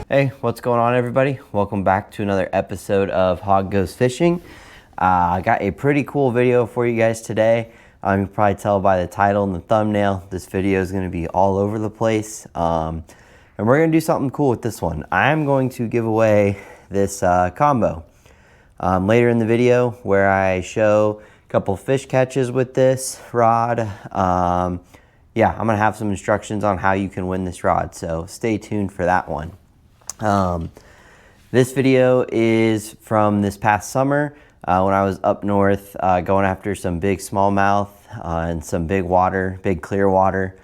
Hey, what's going on, everybody? Welcome back to another episode of Hawg Goes Fishing. I got a pretty cool video for you guys today. You can probably tell by the title and the thumbnail, this video is going to be all over the place. And we're going to do something cool with this one. I'm going to give away this combo later in the video, where I show a couple fish catches with this rod. Yeah, I'm going to have some instructions on how you can win this rod, so stay tuned for that one. This video is from this past summer when I was up north going after some big smallmouth and some big water, big clear water.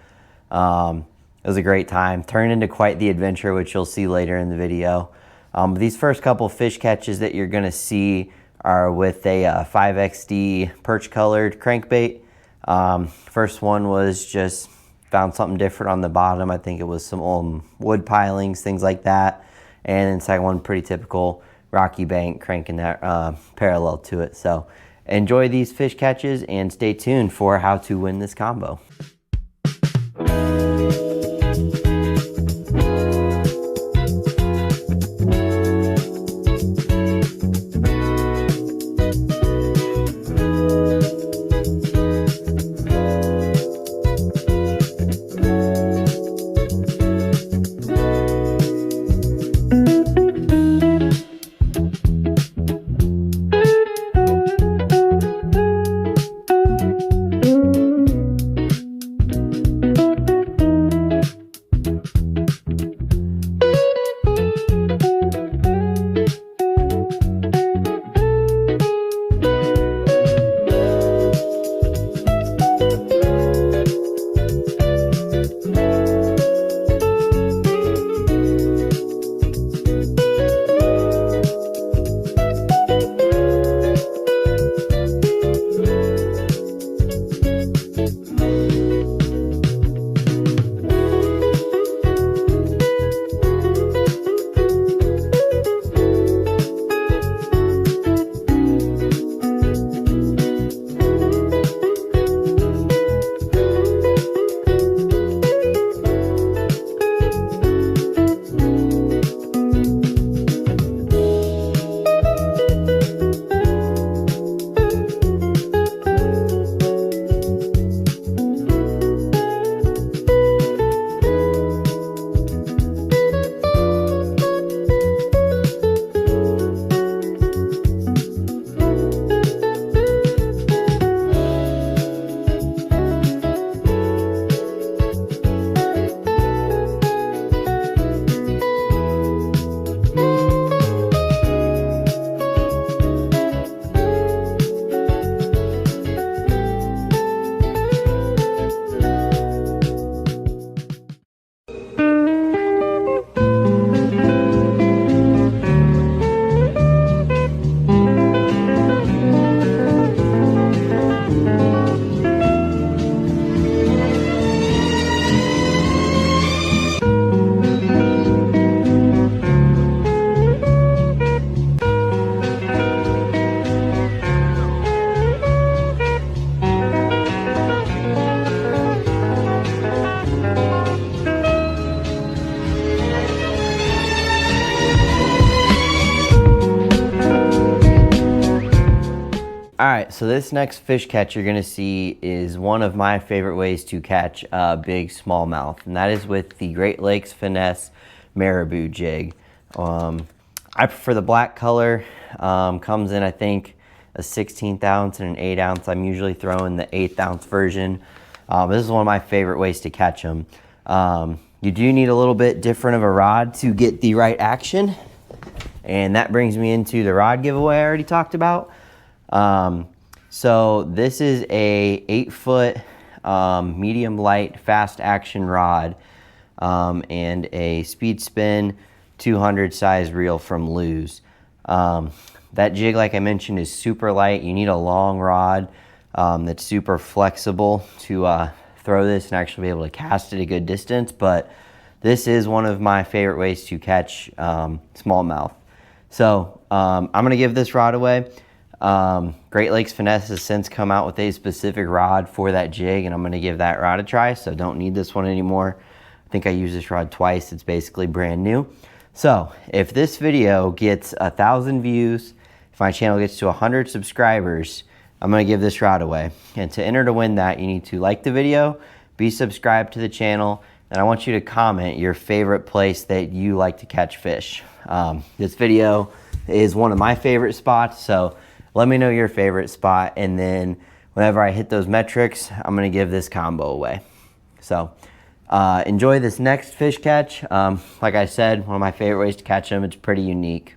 It was a great time. Turned into quite the adventure, which you'll see later in the video. But these first couple fish catches that you're going to see are with a 5XD perch colored crankbait. First one was just found something different on the bottom. I think it was some old wood pilings, things like that. And then second one, pretty typical rocky bank, cranking that parallel to it. So enjoy these fish catches and stay tuned for how to win this combo. All right, so this next fish catch you're gonna see is one of my favorite ways to catch a big smallmouth, and that is with the Great Lakes Finesse marabou jig. I prefer the black color. Comes in, I think, a 16th ounce and an 8 ounce. I'm usually throwing the 1/8 ounce version. This is one of my favorite ways to catch them. You do need a little bit different of a rod to get the right action, and that brings me into the rod giveaway I already talked about. So this is a 8-foot medium light fast action rod and a speed spin 200 size reel from Lew's. That jig, like I mentioned, is super light. You need a long rod that's super flexible to throw this and actually be able to cast it a good distance, but this is one of my favorite ways to catch smallmouth. So I'm gonna give this rod away. Great Lakes Finesse has since come out with a specific rod for that jig, and I'm going to give that rod a try, so don't need this one anymore. I think I used this rod twice. It's basically brand new. So if this video gets 1,000 views, if my channel gets to 100 subscribers, I'm gonna give this rod away. And to enter to win that, you need to like the video, be subscribed to the channel, and I want you to comment your favorite place that you like to catch fish. This video is one of my favorite spots, so let me know your favorite spot, and then whenever I hit those metrics, I'm gonna give this combo away. So enjoy this next fish catch. Like I said, one of my favorite ways to catch them. It's pretty unique.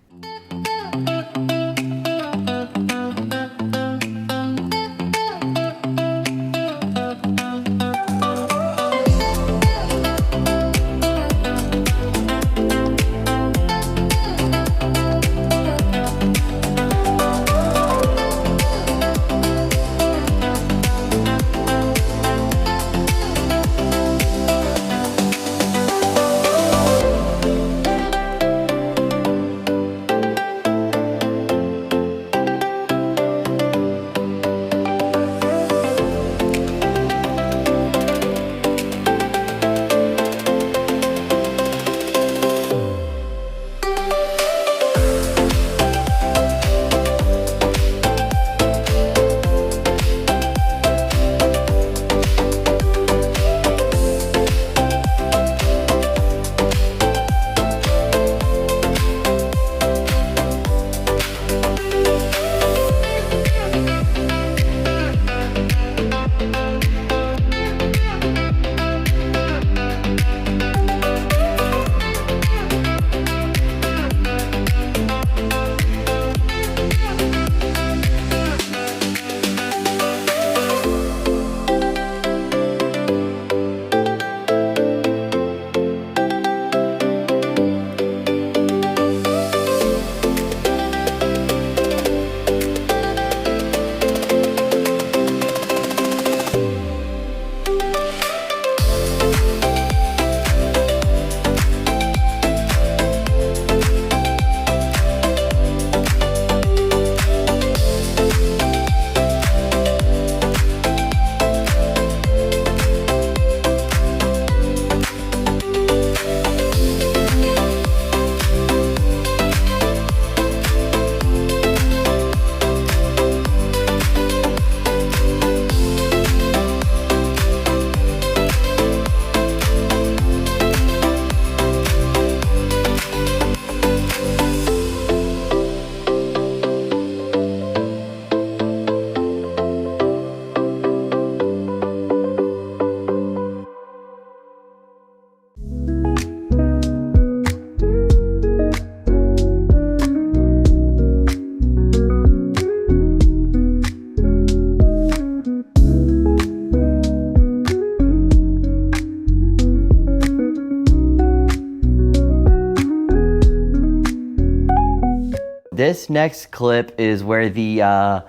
This next clip is where the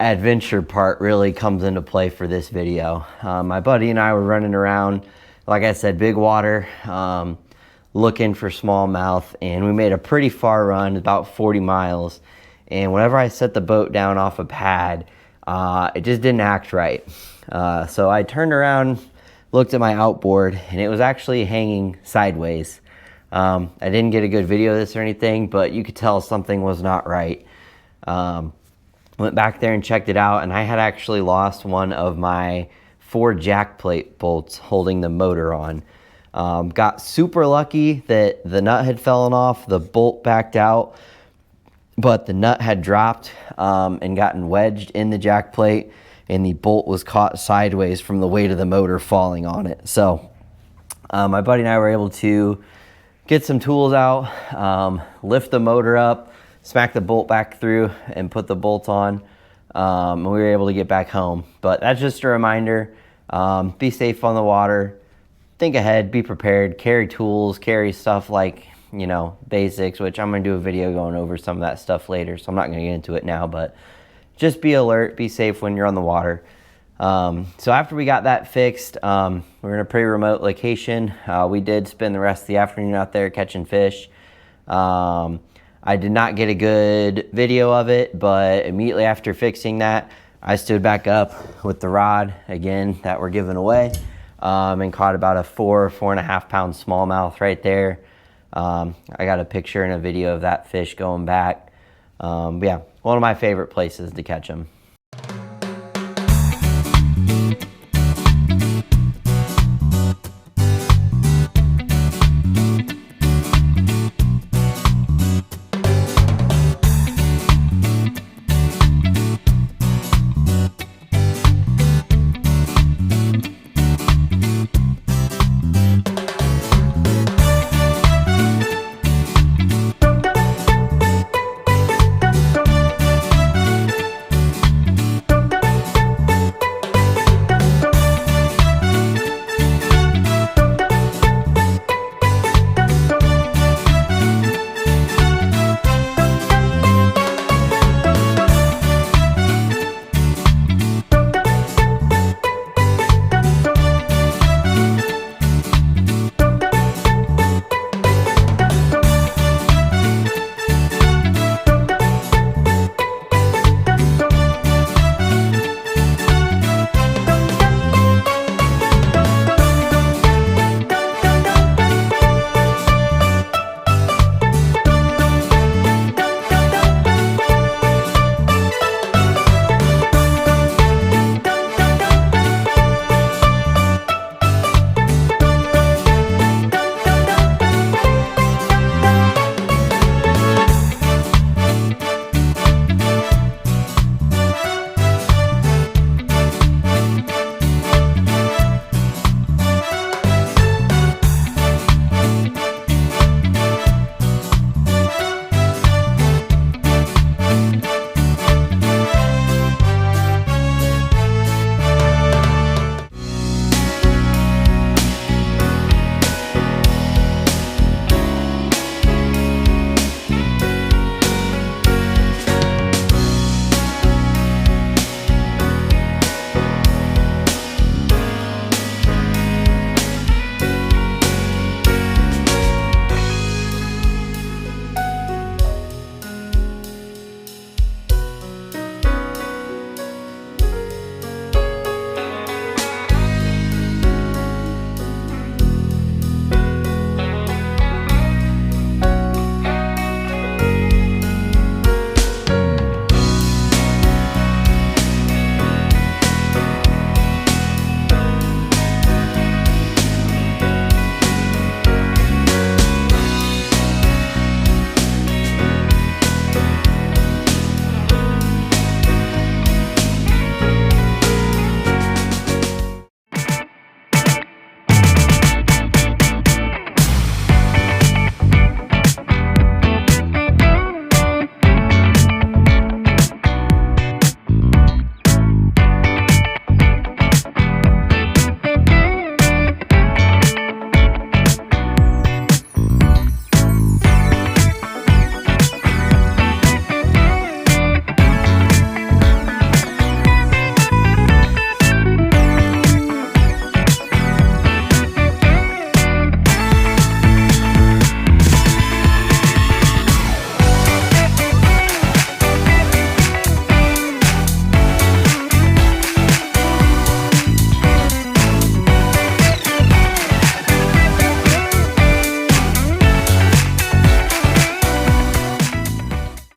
adventure part really comes into play for this video. My buddy and I were running around, like I said, big water, looking for smallmouth, and we made a pretty far run, about 40 miles. And whenever I set the boat down off a pad, it just didn't act right. So I turned around, looked at my outboard, and it was actually hanging sideways. I didn't get a good video of this or anything, but you could tell something was not right. Went back there and checked it out, and I had actually lost one of my 4 jack plate bolts holding the motor on. Got super lucky that the nut had fallen off, the bolt backed out, but the nut had dropped and gotten wedged in the jack plate, and the bolt was caught sideways from the weight of the motor falling on it. So my buddy and I were able to get some tools out, lift the motor up, smack the bolt back through, and put the bolt on. And we were able to get back home. But that's just a reminder, be safe on the water, think ahead, be prepared, carry tools, carry stuff like, you know, basics, which I'm gonna do a video going over some of that stuff later, so I'm not gonna get into it now, but just be alert, be safe when you're on the water. So after we got that fixed, we're in a pretty remote location. We did spend the rest of the afternoon out there catching fish. I did not get a good video of it, but immediately after fixing that, I stood back up with the rod again that we're giving away, and caught about a 4.5 pound smallmouth right there. I got a picture and a video of that fish going back. But yeah, one of my favorite places to catch them.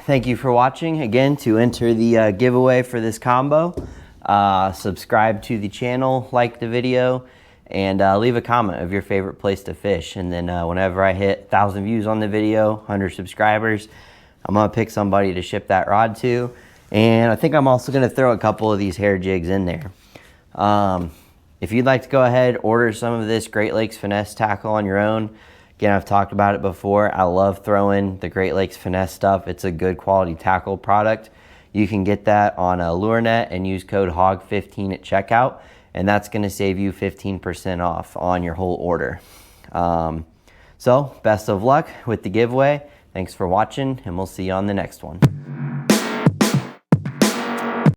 Thank you for watching. Again, to enter the giveaway for this combo, subscribe to the channel, like the video, and leave a comment of your favorite place to fish. And then whenever I hit 1,000 views on the video, 100 subscribers, I'm gonna pick somebody to ship that rod to. And I think I'm also gonna throw a couple of these hair jigs in there. If you'd like to go ahead, order some of this Great Lakes Finesse tackle on your own. Again, I've talked about it before. I love throwing the Great Lakes Finesse stuff. It's a good quality tackle product. You can get that on a LureNet and use code HOG15 at checkout, and that's gonna save you 15% off on your whole order. So best of luck with the giveaway. Thanks for watching, and we'll see you on the next one.